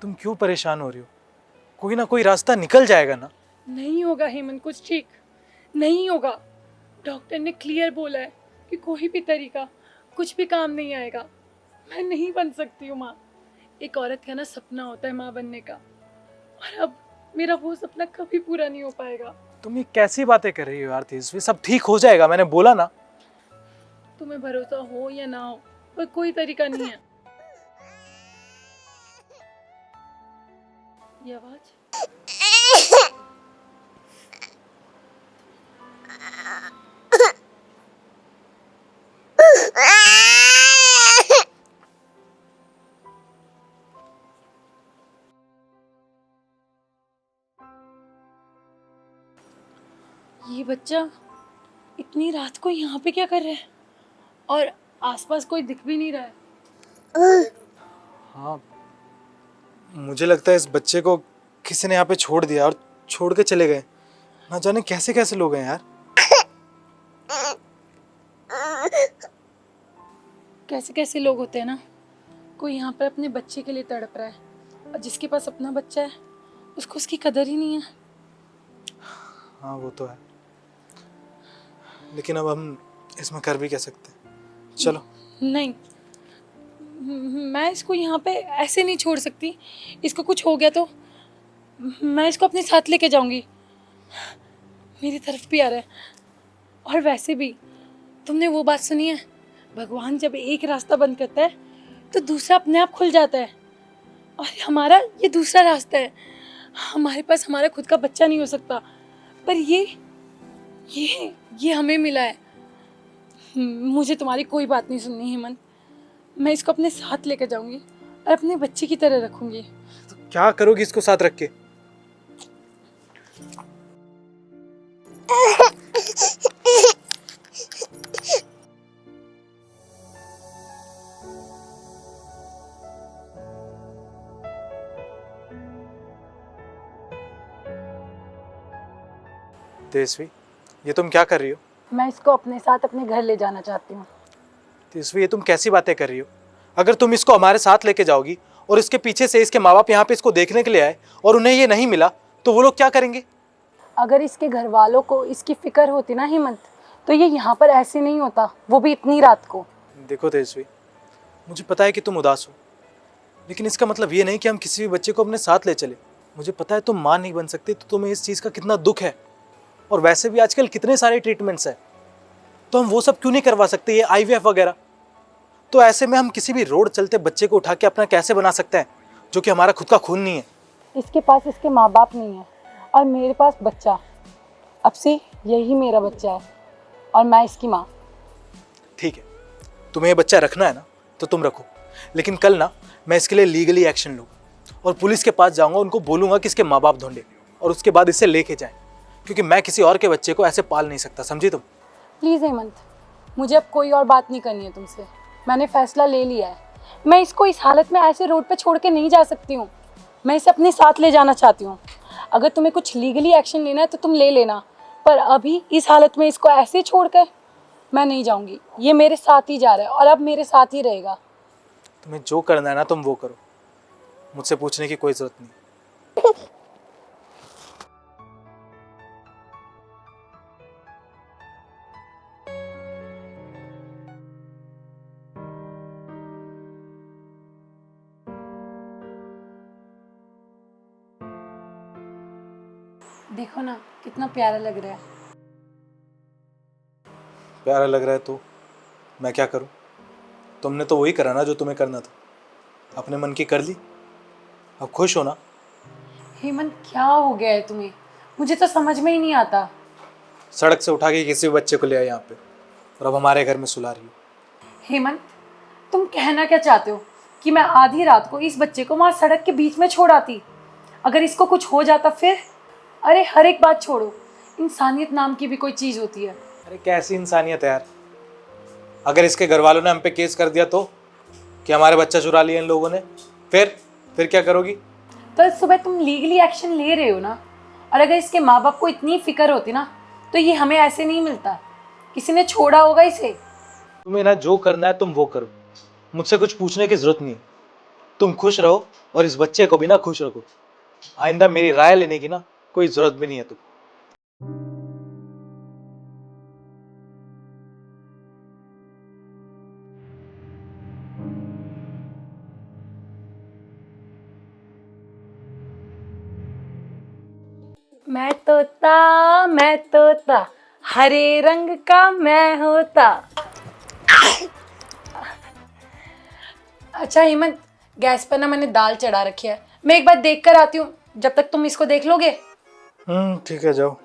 तुम क्यों परेशान हो रही हो? कोई ना कोई रास्ता निकल जाएगा ना। नहीं होगा हेमंत, कुछ ठीक नहीं होगा। डॉक्टर ने क्लियर बोला है कि कोई भी तरीका कुछ भी काम नहीं आएगा। मैं नहीं बन सकती हूँ माँ। एक औरत का ना सपना होता है माँ बनने का, और अब मेरा वो सपना कभी पूरा नहीं हो पाएगा। तुम ये कैसी बातें कर रही हो यार तेजस्वी? सब ठीक हो जाएगा, मैंने बोला ना। तुम्हें भरोसा हो या ना हो, पर कोई तरीका नहीं है। ये आवाज ये बच्चा इतनी रात को यहाँ पे क्या कर रहा है? और आसपास कोई दिख भी नहीं रहा है। हाँ, मुझे लगता है इस बच्चे को किसी ने यहाँ पे छोड़ दिया और छोड़ के चले गए। ना जाने कैसे कैसे लोग हैं यार। कैसे कैसे लोग होते हैं ना। कोई यहाँ पर अपने बच्चे के लिए तड़प रहा है, और जिसके पास अपना बच्चा है उसको उसकी कदर ही नहीं है। हाँ वो तो है, लेकिन अब हम इसमें कर भी क्या सकते हैं। चलो। नहीं, मैं इसको यहाँ पे ऐसे नहीं छोड़ सकती। इसको कुछ हो गया तो मैं इसको अपने साथ लेके जाऊंगी। मेरी तरफ भी आ रहा है। और वैसे भी तुमने वो बात सुनी है, भगवान जब एक रास्ता बंद करता है तो दूसरा अपने आप खुल जाता है। और हमारा ये दूसरा रास्ता है। हमारे पास हमारा खुद का बच्चा नहीं हो सकता, पर ये हमें मिला है। मुझे तुम्हारी कोई बात नहीं सुननी हेमंत। मैं इसको अपने साथ लेकर जाऊंगी और अपने बच्चे की तरह रखूंगी। तो क्या करोगी इसको साथ रख के? तेजस्वी, ये तुम क्या कर रही हो? मैं इसको अपने साथ अपने घर ले जाना चाहती हूँ। तेजस्वी, ये तुम कैसी बातें कर रही हो? अगर तुम इसको हमारे साथ लेके जाओगी और इसके पीछे से इसके माँ बाप यहाँ पे इसको देखने के लिए आए और उन्हें ये नहीं मिला, तो वो लोग क्या करेंगे? अगर इसके घर वालों को इसकी फिक्र होती ना हेमंत, तो ये यहाँ पर ऐसे नहीं होता, वो भी इतनी रात को। देखो तेजस्वी, मुझे पता है कि तुम उदास हो, लेकिन इसका मतलब ये नहीं कि हम किसी भी बच्चे को अपने साथ ले चले। मुझे पता है तुम माँ नहीं बन सकती, तो तुम्हें इस चीज़ का कितना दुख है। और वैसे भी आजकल कितने सारे ट्रीटमेंट्स हैं, तो हम वो सब क्यों नहीं करवा सकते, ये IVF वगैरह। तो ऐसे में हम किसी भी रोड चलते बच्चे को उठा के अपना कैसे बना सकते हैं, जो कि हमारा खुद का खून नहीं है। इसके पास इसके माँ बाप नहीं है और मेरे पास बच्चा। अब से यही मेरा बच्चा है और मैं इसकी माँ। ठीक है, तुम्हें ये बच्चा रखना है ना, तो तुम रखो, लेकिन कल ना मैं इसके लिए लीगली एक्शन लूँ और पुलिस के पास जाऊँगा, उनको बोलूँगा कि इसके माँ बाप ढूंढे और उसके बाद इसे लेके जाएं, क्योंकि मैं किसी और के बच्चे को ऐसे पाल नहीं सकता, समझी तुम? प्लीज़ हेमंत, मुझे अब कोई और बात नहीं करनी है तुमसे। मैंने फैसला ले लिया है। मैं इसको इस हालत में ऐसे रोड पे छोड़ के नहीं जा सकती हूँ। मैं इसे अपने साथ ले जाना चाहती हूँ। अगर तुम्हें कुछ लीगली एक्शन लेना है तो तुम ले लेना, पर अभी इस हालत में इसको ऐसे छोड़ कर मैं नहीं जाऊँगी। ये मेरे साथ ही जा रहा है और अब मेरे साथ ही रहेगा। तुम्हें जो करना है ना तुम वो करो, मुझसे पूछने की कोई ज़रूरत नहीं। देखो ना कितना प्यारा लग रहा है। प्यारा लग रहा है तो मैं क्या करूं? तुमने तो वही करा ना जो तुम्हें करना था, अपने मन की कर ली। अब खुश हो ना? हेमंत, क्या हो गया है तुम्हें? मुझे तो समझ में ही नहीं आता। सड़क से उठा के किसी भी बच्चे को ले आए यहाँ पे, और अब हमारे घर में सुला रही हो। हेमंत, तुम कहना क्या चाहते हो कि मैं आधी रात को इस बच्चे को वहाँ सड़क के बीच में छोड़ आती? अगर इसको कुछ हो जाता फिर? अरे हर एक बात छोड़ो, इंसानियत नाम की भी कोई चीज़ होती है। अरे कैसी इंसानियत है यार? अगर इसके घर वालों ने हम पे केस कर दिया तो, कि हमारे बच्चा चुरा लिया इन लोगों ने, फिर क्या करोगी? तो सुबह तुम लीगली एक्शन ले रहे हो ना, और अगर इसके माँ बाप को इतनी फिक्र होती ना तो ये हमें ऐसे नहीं मिलता। किसी ने छोड़ा होगा इसे। तुम्हें ना जो करना है तुम वो करो, मुझसे कुछ पूछने की जरूरत नहीं है। तुम खुश रहो और इस बच्चे को भी ना खुश रखो। आइंदा मेरी राय लेने की ना कोई जरूरत भी नहीं है तुम। मैं तोता हरे रंग का मैं होता। अच्छा हेमंत, गैस पर ना मैंने दाल चढ़ा रखी है, मैं एक बार देख कर आती हूँ, जब तक तुम इसको देख लोगे। ठीक है, जाओ।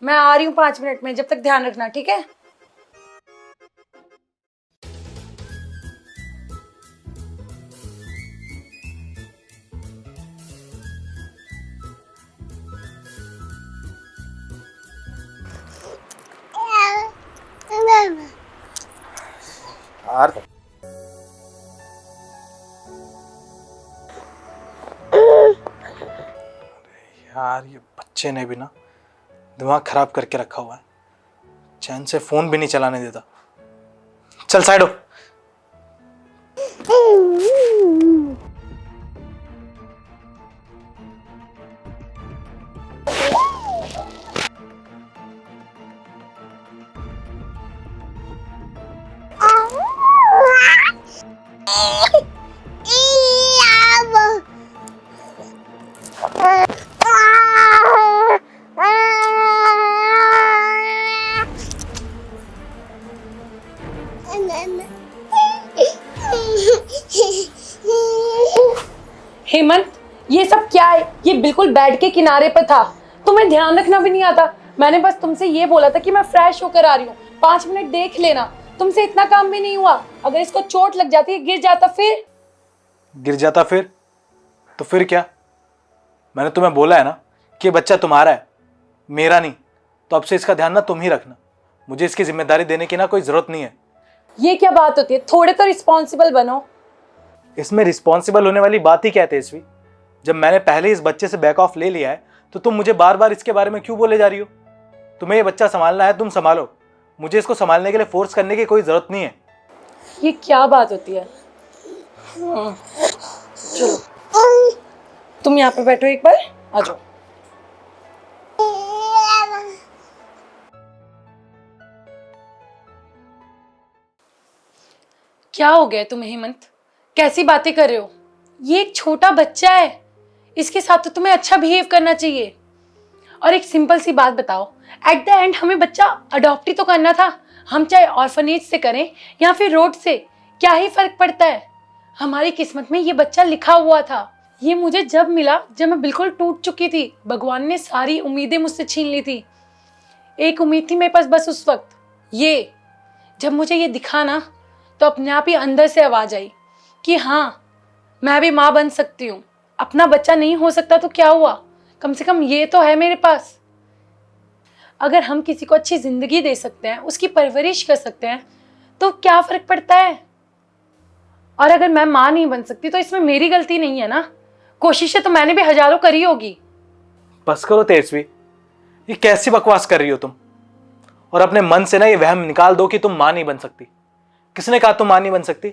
मैं आ रही हूँ 5 मिनट में, जब तक ध्यान रखना, ठीक है। यार यार ये बच्चे ने भी ना दिमाग खराब करके रखा हुआ है, चैन से फोन भी नहीं चलाने देता। चल साइड हो। हेमंत, ये सब क्या है? ये बिल्कुल बेड के किनारे पे था, तुम्हें ध्यान रखना भी नहीं आता। मैंने बस तुमसे ये बोला था कि मैं फ्रेश होकर आ रही हूँ, 5 मिनट देख लेना। तुमसे इतना काम भी नहीं हुआ। अगर इसको चोट लग जाती, गिर जाता फिर? गिर जाता फिर? तो फिर क्या? मैंने तुम्हें बोला है ना कि ये बच्चा तुम्हारा है, मेरा नहीं। तो अब से इसका ध्यान ना तुम ही रखना। मुझे इसकी जिम्मेदारी देने की ना कोई जरूरत नहीं है। ये क्या बात होती है? थोड़े तो रिस्पॉन्सिबल बनो। इसमें रिस्पॉन्सिबल होने वाली बात ही क्या है तेजस्वी? जब मैंने पहले इस बच्चे से बैक ऑफ ले लिया है तो तुम मुझे बार बार इसके बारे में क्यों बोले जा रही हो? तुम्हें ये बच्चा संभालना है, तुम संभालो। मुझे इसको संभालने के लिए फोर्स करने की कोई जरूरत नहीं है। ये क्या बात होती है? चलो तुम यहाँ पे बैठो, एक बार आ जाओ। क्या हो गया तुम्हें हेमंत? कैसी बातें कर रहे हो? ये एक छोटा बच्चा है, इसके साथ तो तुम्हें अच्छा बिहेव करना चाहिए। और एक सिंपल सी बात बताओ, एट द एंड हमें बच्चा अडॉप्ट ही तो करना था। हम चाहे ऑर्फनेज से करें या फिर रोड से, क्या ही फर्क पड़ता है? हमारी किस्मत में ये बच्चा लिखा हुआ था। ये मुझे जब मिला, जब मैं बिल्कुल टूट चुकी थी। भगवान ने सारी उम्मीदें मुझसे छीन ली थी। एक उम्मीद थी मेरे पास बस उस वक्त, ये जब मुझे ये दिखा ना, तो अपने आप ही अंदर से आवाज आई कि हाँ, मैं भी माँ बन सकती हूँ। अपना बच्चा नहीं हो सकता तो क्या हुआ, कम से कम ये तो है मेरे पास। अगर हम किसी को अच्छी जिंदगी दे सकते हैं, उसकी परवरिश कर सकते हैं, तो क्या फर्क पड़ता है? और अगर मैं माँ नहीं बन सकती तो इसमें मेरी गलती नहीं है ना। कोशिशें तो मैंने भी हजारों करी होगी। बस करो तेजस्वी, ये कैसी बकवास कर रही हो तुम? और अपने मन से ना ये वहम निकाल दो कि तुम माँ नहीं बन सकती। किसने कहा तुम माँ नहीं बन सकती?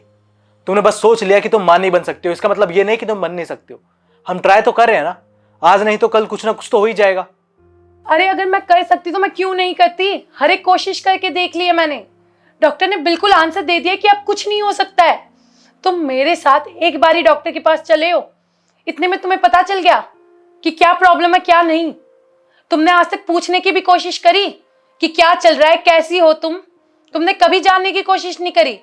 तुमने बस सोच लिया कि तुम माँ नहीं बन सकती हो, इसका मतलब ये नहीं कि तुम बन नहीं सकते हो। हम ट्राई तो कर रहे हैं ना, आज नहीं तो कल कुछ ना कुछ तो हो ही जाएगा। अरे अगर मैं कर सकती तो मैं क्यों नहीं करती? हर एक कोशिश करके देख ली है मैंने। डॉक्टर ने बिल्कुल आंसर दे दिया कि अब कुछ नहीं हो सकता है। तुम मेरे साथ एक बार ही डॉक्टर के पास चले हो, इतने में तुम्हें पता चल गया कि क्या प्रॉब्लम है क्या नहीं। तुमने आज तक पूछने की भी कोशिश करी कि क्या चल रहा है, कैसी हो तुम? तुमने कभी जानने की कोशिश नहीं करी।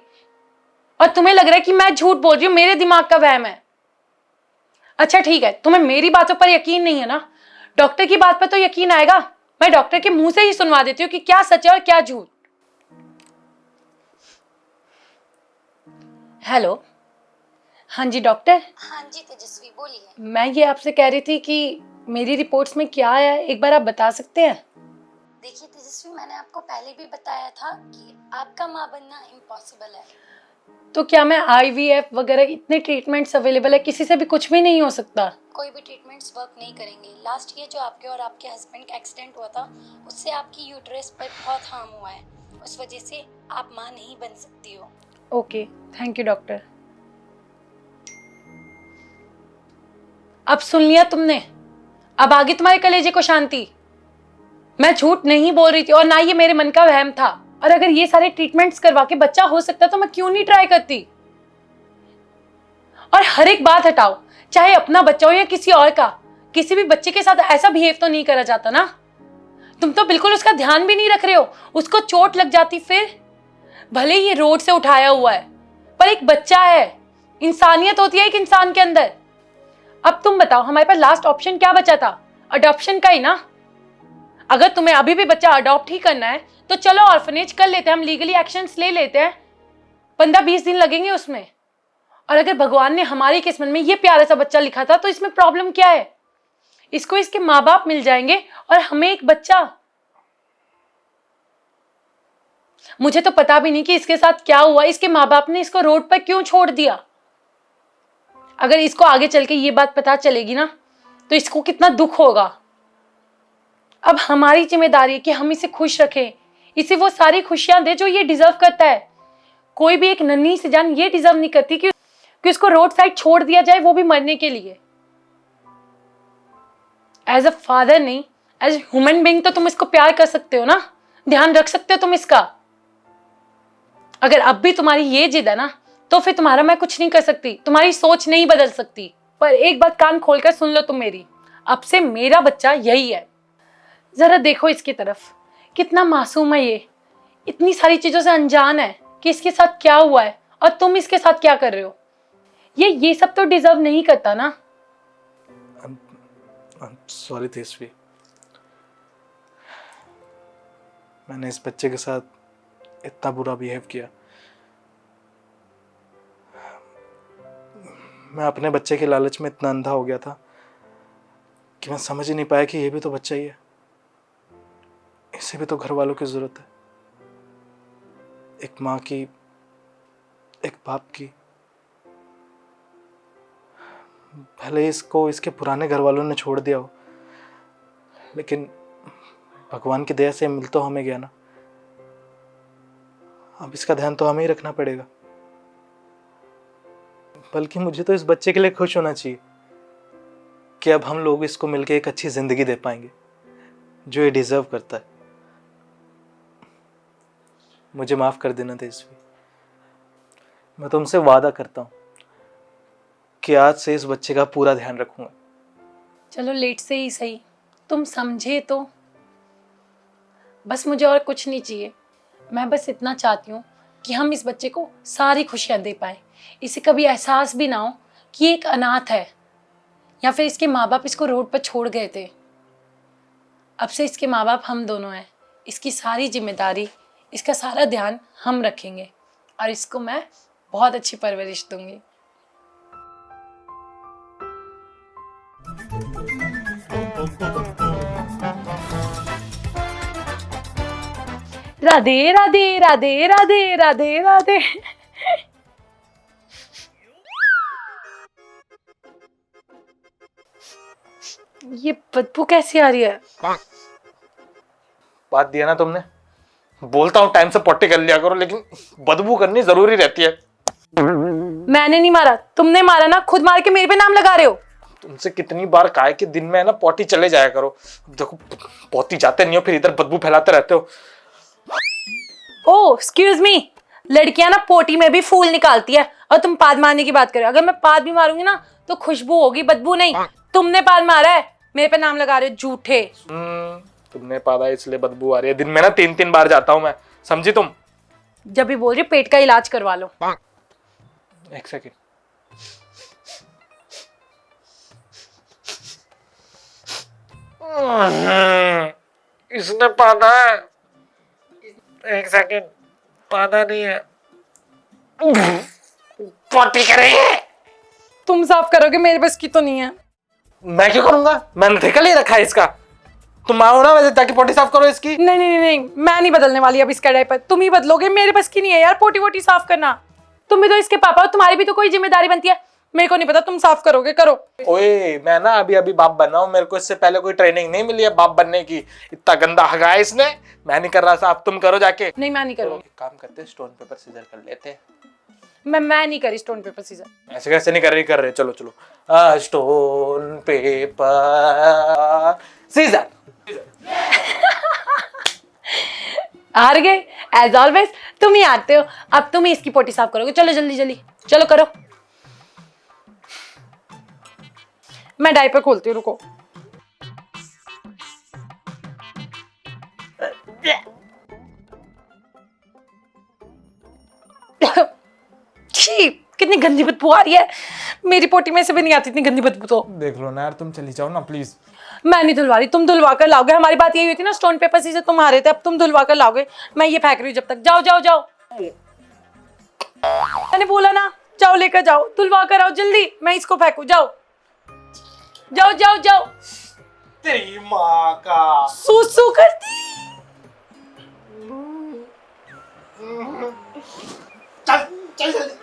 और तुम्हें लग रहा है कि मैं झूठ बोल रही हूँ, मेरे दिमाग का वहम है। अच्छा ठीक है, तुम्हें मेरी बातों पर यकीन नहीं है ना, डॉक्टर की बात पर तो यकीन आएगा। मैं डॉक्टर के मुंह से ही सुनवा देती हूँ कि क्या सच है और क्या झूठ। हेलो, हाँ जी डॉक्टर। हाँ जी तेजस्वी, बोलिए। मैं ये आपसे कह रही थी कि मेरी रिपोर्ट्स में क्या है, एक बार आप बता सकते हैं? देखिए तेजस्वी, मैंने आपको पहले भी बताया था कि आपका माँ बनना इम्पॉसिबल है। तो क्या मैं आईवीएफ वगैरह, इतने ट्रीटमेंट्स अवेलेबल है, किसी से भी कुछ भी नहीं हो सकता? कोई भी ट्रीटमेंट्स वर्क नहीं करेंगे। लास्ट ईयर जो आपके और आपके हस्बैंड का एक्सीडेंट हुआ था, उससे आपकी यूट्रस पर बहुत हार्म हुआ है। उस वजह से आप माँ नहीं बन सकती हो। Okay, thank you doctor. अब सुन लिया तुमने, अब आगे तुम्हारे कलेजे को शांति। मैं झूठ नहीं बोल रही थी और ना ये मेरे मन का वहम था। और अगर ये सारे ट्रीटमेंट्स करवा के बच्चा हो सकता तो मैं क्यों नहीं ट्राई करती। और हर एक बात हटाओ, चाहे अपना बच्चा हो या किसी और का, किसी भी बच्चे के साथ ऐसा बिहेव तो नहीं करा जाता ना। तुम तो बिल्कुल उसका ध्यान भी नहीं रख रहे हो। उसको चोट लग जाती फिर, भले ही ये रोड से उठाया हुआ है, पर एक बच्चा है, इंसानियत होती है एक इंसान के अंदर। अब तुम बताओ, हमारे पास लास्ट ऑप्शन क्या बचा था? अडॉप्शन का ही ना। अगर तुम्हें अभी भी बच्चा अडॉप्ट ही करना है तो चलो ऑर्फनेज कर लेते हैं, हम लीगली एक्शंस ले लेते हैं। 15-20 दिन लगेंगे उसमें। और अगर भगवान ने हमारी किस्मत में ये प्यारा सा बच्चा लिखा था तो इसमें प्रॉब्लम क्या है? इसको इसके माँ बाप मिल जाएंगे और हमें एक बच्चा। मुझे तो पता भी नहीं कि इसके साथ क्या हुआ, इसके माँ बाप ने इसको रोड पर क्यों छोड़ दिया। अगर इसको आगे चल के ये बात पता चलेगी ना तो इसको कितना दुख होगा। अब हमारी जिम्मेदारी है कि हम इसे खुश रखें, इसे वो सारी खुशियां दे जो ये डिजर्व करता है। कोई भी एक नन्ही सी जान ये डिजर्व नहीं करती कि उसको रोड साइड छोड़ दिया जाए, वो भी मरने के लिए। एज अ फादर नहीं, एज ह्यूमन बीइंग तो तुम इसको प्यार कर सकते हो ना, ध्यान रख सकते हो तुम इसका। अगर अब भी तुम्हारी ये जिद है ना तो फिर तुम्हारा मैं कुछ नहीं कर सकती, तुम्हारी सोच नहीं बदल सकती। पर एक बात कान खोलकर सुन लो तुम मेरी, अब से मेरा बच्चा यही है। जरा देखो इसकी तरफ, कितना मासूम है ये, इतनी सारी चीजों से अनजान है कि इसके साथ क्या हुआ है और तुम इसके साथ क्या कर रहे हो। ये सब तो डिजर्व नहीं करता ना। सॉरी तेजस्वी, मैंने इस बच्चे के साथ इतना बुरा बिहेव किया। मैं अपने बच्चे के लालच में इतना अंधा हो गया था कि मैं समझ ही नहीं पाया कि ये भी तो बच्चा ही है, इसे भी तो घर वालों की जरूरत है, एक माँ की, एक बाप की। भले इसको इसके पुराने घर वालों ने छोड़ दिया हो, लेकिन भगवान की दया से मिल तो हमें गया ना। अब इसका ध्यान तो हमें ही रखना पड़ेगा। बल्कि मुझे तो इस बच्चे के लिए खुश होना चाहिए कि अब हम लोग इसको मिलके एक अच्छी जिंदगी दे पाएंगे जो ये डिजर्व करता है। मुझे माफ कर देना तेजस्वी, मैं तुमसे वादा करता हूँ कि आज से इस बच्चे का पूरा ध्यान रखूंगा। चलो लेट से ही सही, तुम समझे तो। बस मुझे और कुछ नहीं चाहिए, मैं बस इतना चाहती हूँ कि हम इस बच्चे को सारी खुशियाँ दे पाएं। इसे कभी एहसास भी ना हो कि ये एक अनाथ है या फिर इसके माँ बाप इसको रोड पर छोड़ गए थे। अब से इसके माँ बाप हम दोनों हैं, इसकी सारी जिम्मेदारी, इसका सारा ध्यान हम रखेंगे और इसको मैं बहुत अच्छी परवरिश दूंगी। राधे राधे राधे राधे राधे राधे। ये बदबू कैसी आ रही है? बात दिया ना तुमने, बोलता हूँ टाइम से पट्टी कर लिया करो, लेकिन बदबू करनी जरूरी रहती है। मैंने नहीं मारा, तुमने मारा ना, खुद मार के मेरे पे नाम लगा रहे हो। तुमसे कितनी बार कहा है कि दिन में है ना पॉटी चले जाया करो। देखो पॉटी जाते नहीं हो, फिर इधर बदबू फैलाते रहते हो। ओह एक्सक्यूज मी, लड़कियां ना पोटी में भी फूल निकालती है और तुम पाद मारने की बात कर रहे हो। अगर मैं पाद भी मारूंगी ना तो खुशबू होगी, बदबू नहीं। तुमने पाद मारा है, मेरे पे नाम लगा रहे हो, झूठे। तुमने पादा इसलिए बदबू आ रही है। दिन में ना 3-3 बार जाता हूँ मैं, समझी तुम? जब भी बोल रही पेट का इलाज करवा लो। एक सेकेंड। इसने पादा है। एक सेकेंड, पादा नहीं है। पॉटी करेंगे। तुम साफ करोगे, मेरे बस की तो नहीं है। मैं क्यों करूंगा? मैंने ठेका ले रखा है इसका। तुम आओ ना वैसे ताकि पोटी साफ करो इसकी। नहीं नहीं नहीं, मैं नहीं बदलने वाली अब इसका डायपर, तुम ही बदलोगे। मेरे बस की नहीं है यार पोटी वोटी साफ करना। तुम भी तो इसके पापा हो, तुम्हारी भी तो कोई जिम्मेदारी बनती है। मेरे को नहीं पता, तुम साफ करोगे, करो। ओए मैं ना अभी अभी बाप बना हूं, मेरे को इससे पहले कोई ट्रेनिंग नहीं मिली है बाप बनने की। इतना गंदा हगा है इसने। मैं नहीं कर रहा साफ, तुम करो जाके। नहीं मैं नहीं करूंगी। एक काम करते हैं, स्टोन पेपर सीजर कर लेते हैं। मैं नहीं करी स्टोन पेपर सीजर। ऐसे कैसे नहीं कर रहे, चलो चलो। Stone paper scissor. हार गए एज ऑलवेज, तुम ही आते हो। अब तुम ही इसकी पोटी साफ करोगे, चलो जल्दी जल्दी चलो करो। मैं डायपर खोलती हूँ, रुको। छी, कितनी गंदी बदबू आ रही है। मेरी पोटी में से भी नहीं आती इतनी गंदी बदबू तो। देख लो ना यार, तुम चली जाओ ना प्लीज। मैं नहीं धुलवा रही, तुम धुलवा कर लाओगे। हमारी बात यही हुई थी ना, स्टोन पेपर सीजर तुम हारे थे, अब तुम धुलवा कर लाओगे। मैं ये फेंक रही हूँ जब तक। जाओ जाओ जाओ, मैंने बोला ना, जाओ लेकर जाओ, धुलवा कर आओ जल्दी। मैं इसको फेंकू, जाओ जाओ जाओ जाओ। तेरी माँ का सूसू करती। चल चल जल्दी।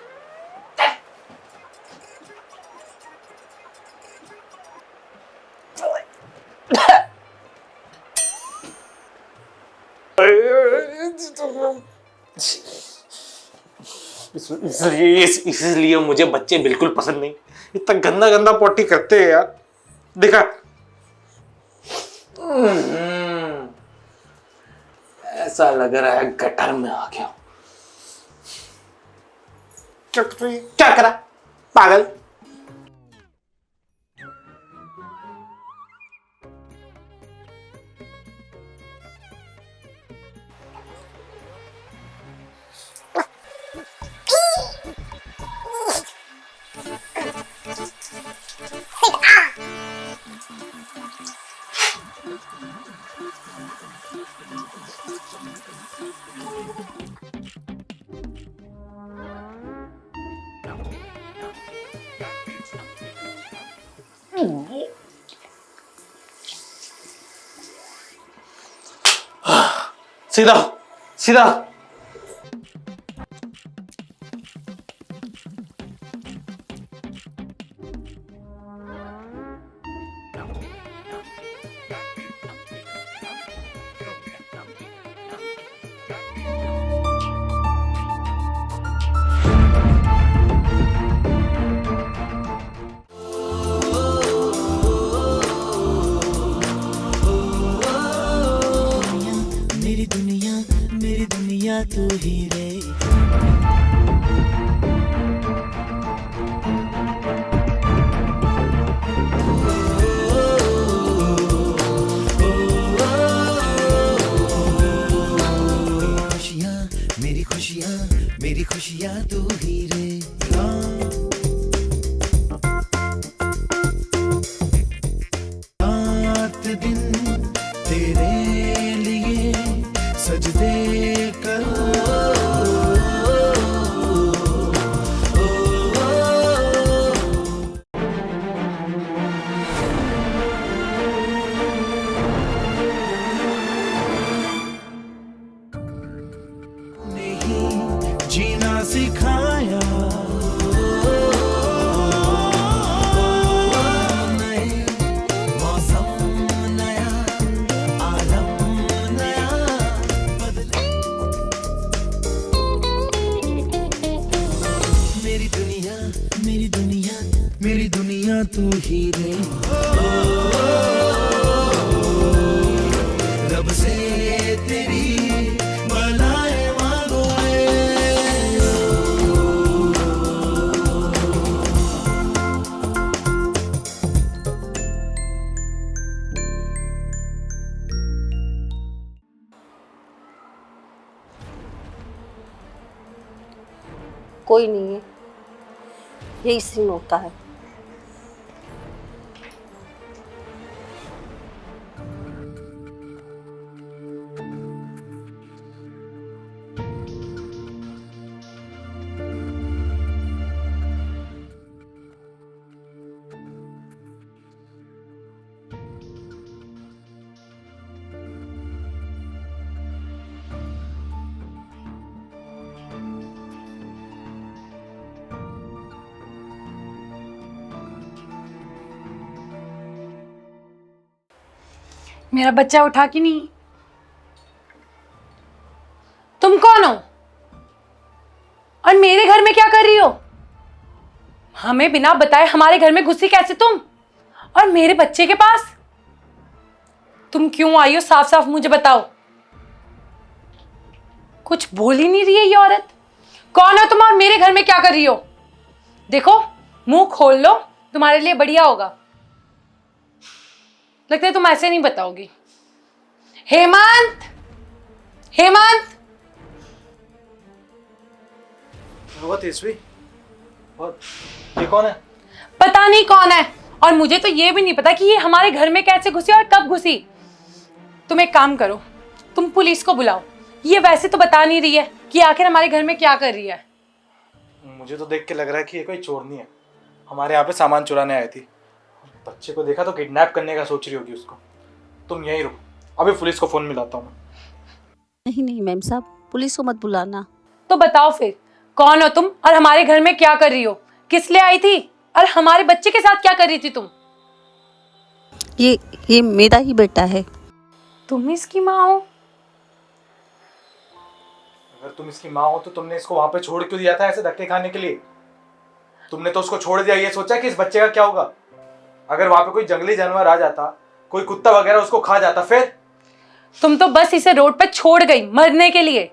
इसलिए मुझे बच्चे बिल्कुल पसंद नहीं। इतना गंदा गंदा पॉटी करते हैं यार। देखा, ऐसा लग रहा है गटर में आ गया। क्या करा पागल। सीधा सीधा। मेरी दुनिया तू ही रे। खुशियाँ मेरी खुशियाँ तू ही रे। रात दिन तेरे लिए सजदे करो। नहीं जीना सिखाया, नए मौसम नया, आलम नया बदले। मेरी दुनिया तू ही रे। रब से तेरी भलाएं मांगो। कोई नहीं है, यही सीन होता है। मेरा बच्चा उठा कि नहीं? तुम कौन हो? और मेरे घर में क्या कर रही हो? हमें बिना बताए हमारे घर में घुसी कैसे तुम? और मेरे बच्चे के पास तुम क्यों आई हो? साफ साफ मुझे बताओ। कुछ बोल ही नहीं रही है ये औरत। कौन हो तुम और मेरे घर में क्या कर रही हो? देखो, मुंह खोल लो, तुम्हारे लिए बढ़िया होगा। लगता है तुम ऐसे नहीं बताओगी। हेमंत, हेमंत। बहुत तेजस्वी, और ये कौन है? पता नहीं कौन है, और मुझे तो ये भी नहीं पता कि ये हमारे घर में कैसे घुसी और कब घुसी। तुम एक काम करो, तुम पुलिस को बुलाओ। ये वैसे तो बता नहीं रही है कि आखिर हमारे घर में क्या कर रही है। मुझे तो देख के लग रहा है कि ये कोई चोरनी है, हमारे यहाँ पे सामान चुराने आई थी। बच्चे को देखा तो किडनैप करने का सोच रही होगी उसको। तुम यहीं रुको, अभी पुलिस को फोन मिलाता हूँ मैं। नहीं नहीं मैम साहब, पुलिस को मत बुलाना। तो बताओ फिर, कौन हो तुम और हमारे घर में क्या कर रही हो? किस लिए आई थी और हमारे बच्चे के साथ क्या कर रही थी तुम? ये मेरा ही बेटा है। तुम इसकी माँ हो? अगर तुम इसकी माँ हो तो तुमने इसको वहां पे छोड़ क्यों दिया था ऐसे धक्के खाने के लिए? तुमने तो उसको छोड़ दिया, ये सोचा कि इस बच्चे का क्या होगा? अगर वहां पे कोई जंगली जानवर आ जाता, कोई कुत्ता वगैरह उसको खा जाता, फिर? तुम तो बस इसे रोड पर छोड़ गई मरने के लिए।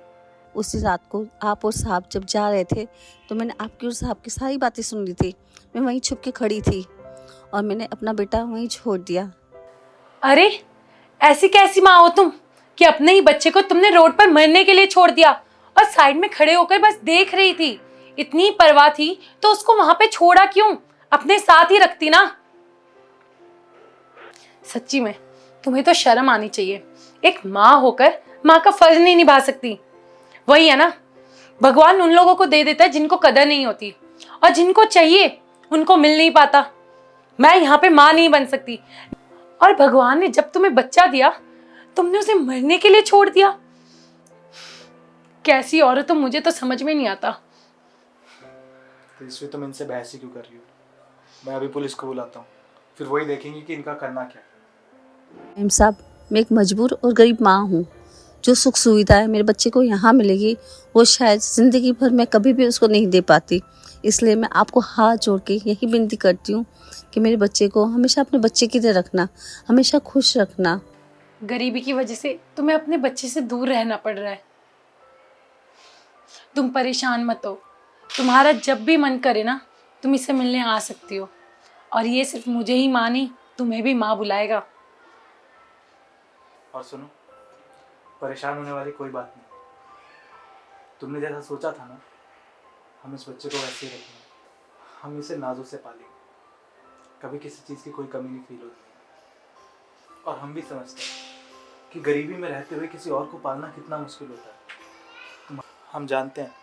उसी रात को आप और साहब जब जा रहे थे तो मैंने आपकी और साहब की सारी बातें सुन ली थी। मैं वहीं छुप के खड़ी थी और मैंने अपना बेटा वहीं छोड़ दिया। अरे, ऐसी कैसी माँ हो तुम कि अपने ही बच्चे को तुमने रोड पर मरने के लिए छोड़ दिया और साइड में खड़े होकर बस देख रही थी? इतनी परवाह थी तो उसको वहां पे छोड़ा क्यों? अपने साथ ही रखती ना। सच्ची में तुम्हें तो शर्म आनी चाहिए। एक माँ होकर माँ का फर्ज नहीं निभा सकती। वही है ना, भगवान उन लोगों को दे देता है जिनको कदर नहीं होती, और जिनको चाहिए उनको मिल नहीं पाता। मैं यहाँ पे माँ नहीं बन सकती, और भगवान ने जब तुम्हें बच्चा दिया तुमने उसे मरने के लिए छोड़ दिया। कैसी औरत हो, मुझे तो समझ में नहीं आता। तो इसमें तुम इनसे बहस ही क्यों कर रही हो? मैं अभी पुलिस को बुलाता हूँ, फिर वही देखेंगे कि इनका करना क्या है। मैम साहब, मैं एक मजबूर और गरीब माँ हूँ। जो सुख सुविधाएं मेरे बच्चे को यहाँ मिलेगी वो शायद ज़िंदगी भर मैं कभी भी उसको नहीं दे पाती। इसलिए मैं आपको हाथ जोड़ के यही विनती करती हूँ कि मेरे बच्चे को हमेशा अपने बच्चे की तरह रखना, हमेशा खुश रखना। गरीबी की वजह से तुम्हें अपने बच्चे से दूर रहना पड़ रहा है। तुम परेशान मत हो, तुम्हारा जब भी मन करे ना तुम इससे मिलने आ सकती हो। और ये सिर्फ मुझे ही माँ नहीं, तुम्हें भी माँ बुलाएगा। और सुनो, परेशान होने वाली कोई बात नहीं। तुमने जैसा सोचा था ना, हम इस बच्चे को वैसे ही रखेंगे। हम इसे नाजों से पालेंगे, कभी किसी चीज़ की कोई कमी नहीं फील होती। और हम भी समझते हैं कि गरीबी में रहते हुए किसी और को पालना कितना मुश्किल होता है। हम जानते हैं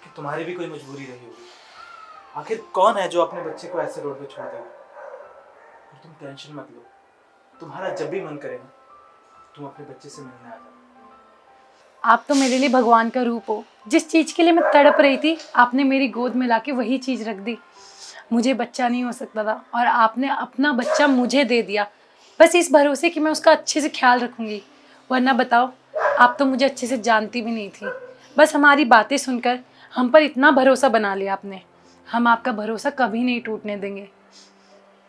कि तुम्हारी भी कोई मजबूरी रही होगी। आखिर कौन है जो अपने बच्चे को ऐसे रोड पे छोड़ देगा? और तुम टेंशन मत लो, तुम्हारा जब भी मन करे ना तुम अपने बच्चे से मिलने आ जाओ। आप तो मेरे लिए भगवान का रूप हो। जिस चीज़ के लिए मैं तड़प रही थी आपने मेरी गोद में लाके वही चीज़ रख दी। मुझे बच्चा नहीं हो सकता था और आपने अपना बच्चा मुझे दे दिया, बस इस भरोसे कि मैं उसका अच्छे से ख्याल रखूँगी। वरना बताओ, आप तो मुझे अच्छे से जानती भी नहीं थी। बस हमारी बातें सुनकर हम पर इतना भरोसा बना लिया आपने। हम आपका भरोसा कभी नहीं टूटने देंगे।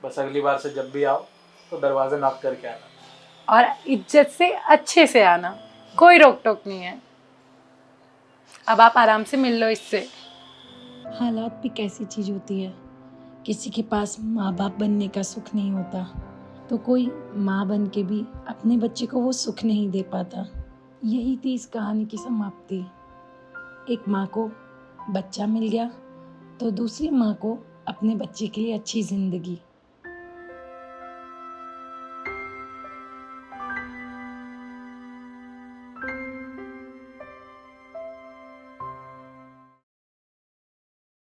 बस अगली बार से जब भी आओ तो दरवाज़ा नॉक करके आना, और इज्जत से अच्छे से आना, कोई रोक टोक नहीं है। अब आप आराम से मिल लो इससे। हालात भी कैसी चीज़ होती है, किसी के पास माँ बाप बनने का सुख नहीं होता तो कोई माँ बन के भी अपने बच्चे को वो सुख नहीं दे पाता। यही थी इस कहानी की समाप्ति। एक माँ को बच्चा मिल गया तो दूसरी माँ को अपने बच्चे के लिए अच्छी ज़िंदगी।